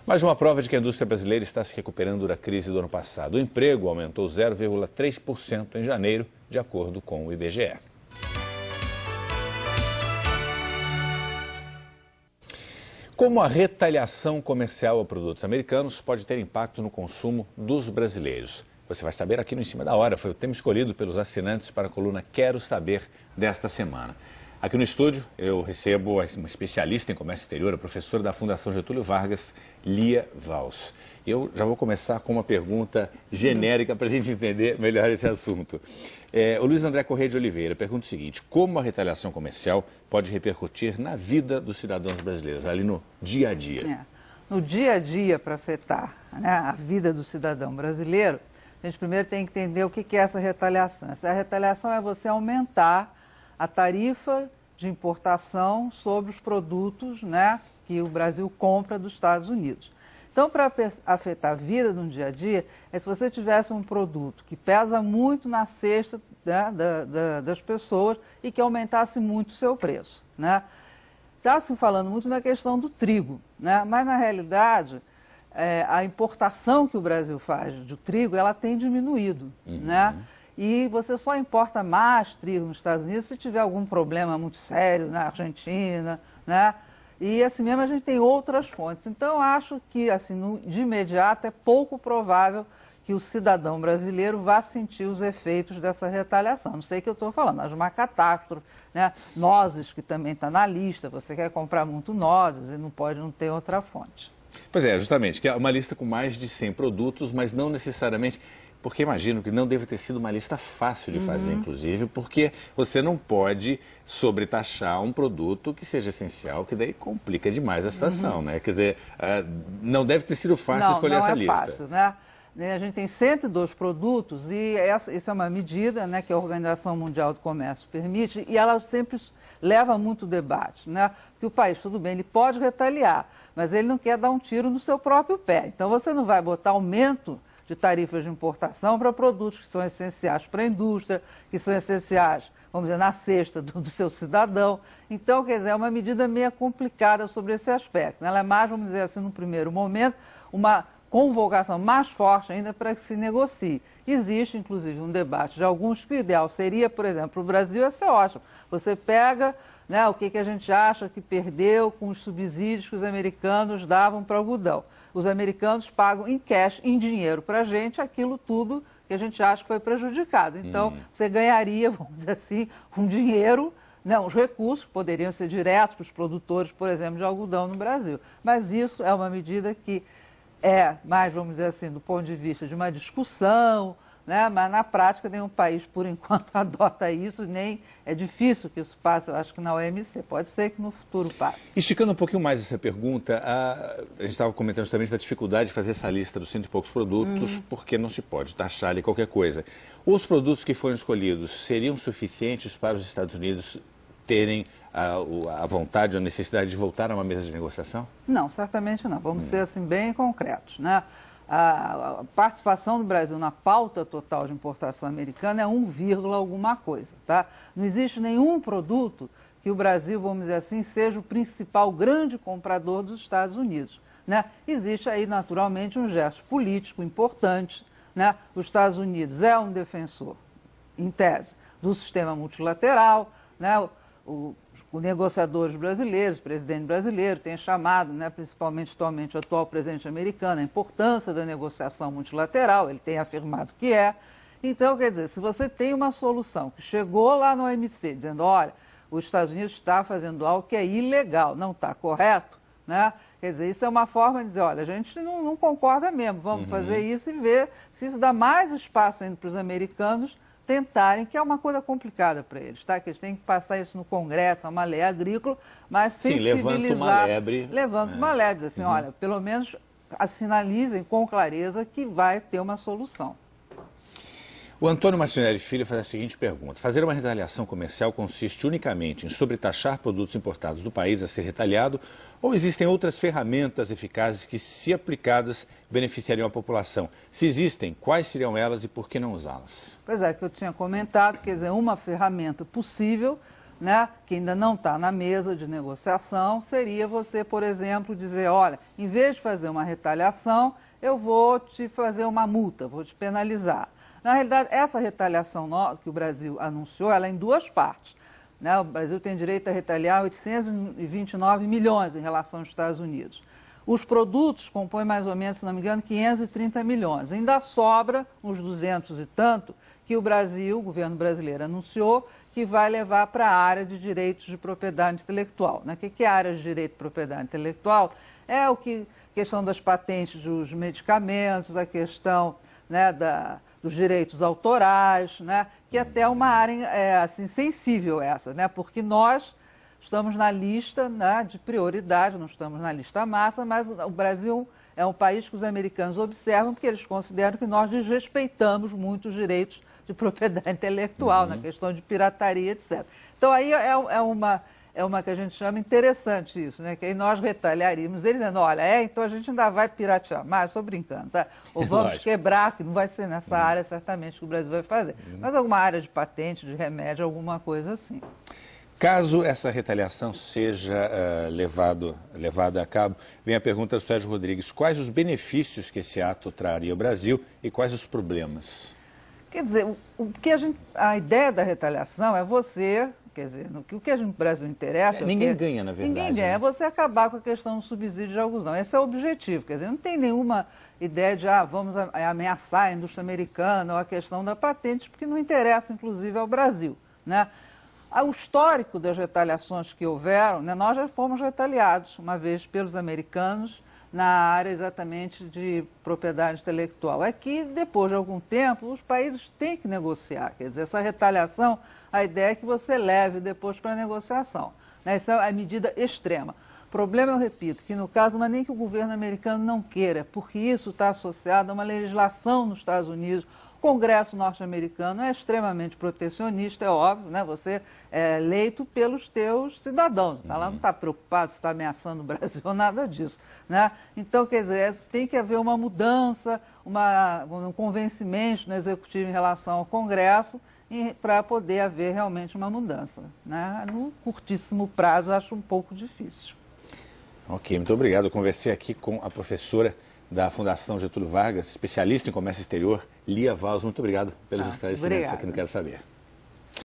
Mais uma prova de que a indústria brasileira está se recuperando da crise do ano passado. O emprego aumentou 0,3% em janeiro, de acordo com o IBGE. Como a retaliação comercial a produtos americanos pode ter impacto no consumo dos brasileiros? Você vai saber aqui no Em Cima da Hora. Foi o tema escolhido pelos assinantes para a coluna Quero Saber desta semana. Aqui no estúdio eu recebo uma especialista em comércio exterior, a professora da Fundação Getúlio Vargas, Lia Valls. Eu já vou começar com uma pergunta genérica para a gente entender melhor esse assunto. O Luiz André Corrêa de Oliveira pergunta o seguinte: como a retaliação comercial pode repercutir na vida dos cidadãos brasileiros, ali no dia a dia? No dia a dia, para afetar, né, a vida do cidadão brasileiro, a gente primeiro tem que entender o que é essa retaliação. Essa retaliação é você aumentar a tarifa de importação sobre os produtos, né, que o Brasil compra dos Estados Unidos. Então, para afetar a vida no dia a dia, é se você tivesse um produto que pesa muito na cesta, né, das pessoas e que aumentasse muito o seu preço, né? Está se falando muito na questão do trigo, né? Mas na realidade a importação que o Brasil faz de trigo, ela tem diminuído, né? E você só importa mais trigo nos Estados Unidos se tiver algum problema muito sério na Argentina, né? E assim mesmo a gente tem outras fontes. Então, acho que assim, de imediato é pouco provável que o cidadão brasileiro vá sentir os efeitos dessa retaliação. Não sei o que eu estou falando, mas uma catástrofe, né? Nozes, que também está na lista, você quer comprar muito nozes e não pode não ter outra fonte. Pois é, justamente, que é uma lista com mais de 100 produtos, mas não necessariamente... Porque imagino que não deve ter sido uma lista fácil de fazer, inclusive, porque você não pode sobretaxar um produto que seja essencial, que daí complica demais a situação, né? Quer dizer, não deve ter sido fácil escolher essa lista. Não é fácil, né? A gente tem 102 produtos e essa é uma medida, né, que a Organização Mundial do Comércio permite e ela sempre leva muito debate, né? Porque o país, tudo bem, ele pode retaliar, mas ele não quer dar um tiro no seu próprio pé. Então você não vai botar aumento de tarifas de importação para produtos que são essenciais para a indústria, que são essenciais, vamos dizer, na cesta do seu cidadão. Então, quer dizer, é uma medida meio complicada sobre esse aspecto. Ela é mais, vamos dizer assim, no primeiro momento, uma convocação mais forte ainda para que se negocie. Existe, inclusive, um debate de alguns que o ideal seria, por exemplo, o Brasil ia ser ótimo. Você pega, né, o que a gente acha que perdeu com os subsídios que os americanos davam para o algodão. Os americanos pagam em cash, em dinheiro para a gente, aquilo tudo que a gente acha que foi prejudicado. Então, você ganharia, vamos dizer assim, um dinheiro, né, os recursos que poderiam ser diretos para os produtores, por exemplo, de algodão no Brasil. Mas isso é uma medida que é mais, vamos dizer assim, do ponto de vista de uma discussão, né? Mas na prática nenhum país, por enquanto, adota isso, nem é difícil que isso passe, eu acho que na OMC, pode ser que no futuro passe. Esticando um pouquinho mais essa pergunta, a gente estava comentando justamente da dificuldade de fazer essa lista dos 100 e poucos produtos, porque não se pode taxar ali qualquer coisa. Os produtos que foram escolhidos seriam suficientes para os Estados Unidos terem a vontade ou a necessidade de voltar a uma mesa de negociação? Não, certamente não. Vamos ser assim bem concretos, né? A participação do Brasil na pauta total de importação americana é 1, alguma coisa, tá? Não existe nenhum produto que o Brasil, vamos dizer assim, seja o principal grande comprador dos Estados Unidos, né? Existe aí, naturalmente, um gesto político importante, né? Os Estados Unidos é um defensor, em tese, do sistema multilateral, né? Os negociadores brasileiros, o presidente brasileiro tem chamado, né, principalmente atualmente o atual presidente americano, a importância da negociação multilateral, ele tem afirmado que é. Então, quer dizer, se você tem uma solução que chegou lá no OMC dizendo, olha, os Estados Unidos está fazendo algo que é ilegal, não está correto, né? Quer dizer, isso é uma forma de dizer, olha, a gente não concorda mesmo, vamos fazer isso e ver se isso dá mais espaço ainda para os americanos tentarem, que é uma coisa complicada para eles, tá? Que eles têm que passar isso no Congresso, é uma lei agrícola, mas sensibilizar... Sim, levanta uma lebre. Levanta uma lebre, assim, olha, pelo menos sinalizem com clareza que vai ter uma solução. O Antônio Martinelli Filho faz a seguinte pergunta: fazer uma retaliação comercial consiste unicamente em sobretaxar produtos importados do país a ser retaliado, ou existem outras ferramentas eficazes que, se aplicadas, beneficiariam a população? Se existem, quais seriam elas e por que não usá-las? Pois é, que eu tinha comentado, quer dizer, uma ferramenta possível, né, que ainda não está na mesa de negociação, seria você, por exemplo, dizer, olha, em vez de fazer uma retaliação, eu vou te fazer uma multa, vou te penalizar. Na realidade, essa retaliação que o Brasil anunciou, ela é em duas partes. Né? O Brasil tem direito a retaliar 829 milhões em relação aos Estados Unidos. Os produtos compõem mais ou menos, se não me engano, 530 milhões. Ainda sobra uns 200 e tanto que o Brasil, o governo brasileiro, anunciou que vai levar para a área de direitos de propriedade intelectual. Né? O que é a área de direito de propriedade intelectual? É a questão das patentes dos medicamentos, a questão, né, dos direitos autorais, né, que até é uma área assim, sensível essa, né, porque nós estamos na lista, né, de prioridade, não estamos na lista massa, mas o Brasil é um país que os americanos observam porque eles consideram que nós desrespeitamos muito os direitos de propriedade intelectual, na questão de pirataria, etc. Então aí é uma que a gente chama interessante isso, né? Que aí nós retaliaríamos, eles dizendo, olha, então a gente ainda vai piratear, mas estou brincando, tá? Ou vamos quebrar, que não vai ser nessa área certamente que o Brasil vai fazer, mas alguma área de patente, de remédio, alguma coisa assim. Caso essa retaliação seja levada a cabo, vem a pergunta do Sérgio Rodrigues, quais os benefícios que esse ato traria ao Brasil e quais os problemas? Quer dizer, a ideia da retaliação é você, quer dizer, o que o Brasil interessa... Ninguém ganha, na verdade. Ninguém ganha, é você acabar com a questão do subsídio de algodão. Esse é o objetivo, quer dizer, não tem nenhuma ideia de, vamos ameaçar a indústria americana ou a questão da patente, porque não interessa, inclusive, ao Brasil, né? O histórico das retaliações que houveram, né, nós já fomos retaliados uma vez pelos americanos na área exatamente de propriedade intelectual. É que, depois de algum tempo, os países têm que negociar. Quer dizer, essa retaliação, a ideia é que você leve depois para a negociação. Né? Essa é a medida extrema. O problema, eu repito, que no caso não é nem que o governo americano não queira, porque isso está associado a uma legislação nos Estados Unidos. O Congresso norte-americano é extremamente protecionista, é óbvio, né? Você é eleito pelos teus cidadãos, tá? Ela não está preocupada se está ameaçando o Brasil ou nada disso, né? Então, quer dizer, tem que haver uma mudança, um convencimento no Executivo em relação ao Congresso para poder haver realmente uma mudança, né? No curtíssimo prazo, eu acho um pouco difícil. Ok, muito obrigado. Eu conversei aqui com a professora da Fundação Getúlio Vargas, especialista em comércio exterior, Lia Valls. Muito obrigado pelos esclarecimentos aqui no Quero Saber.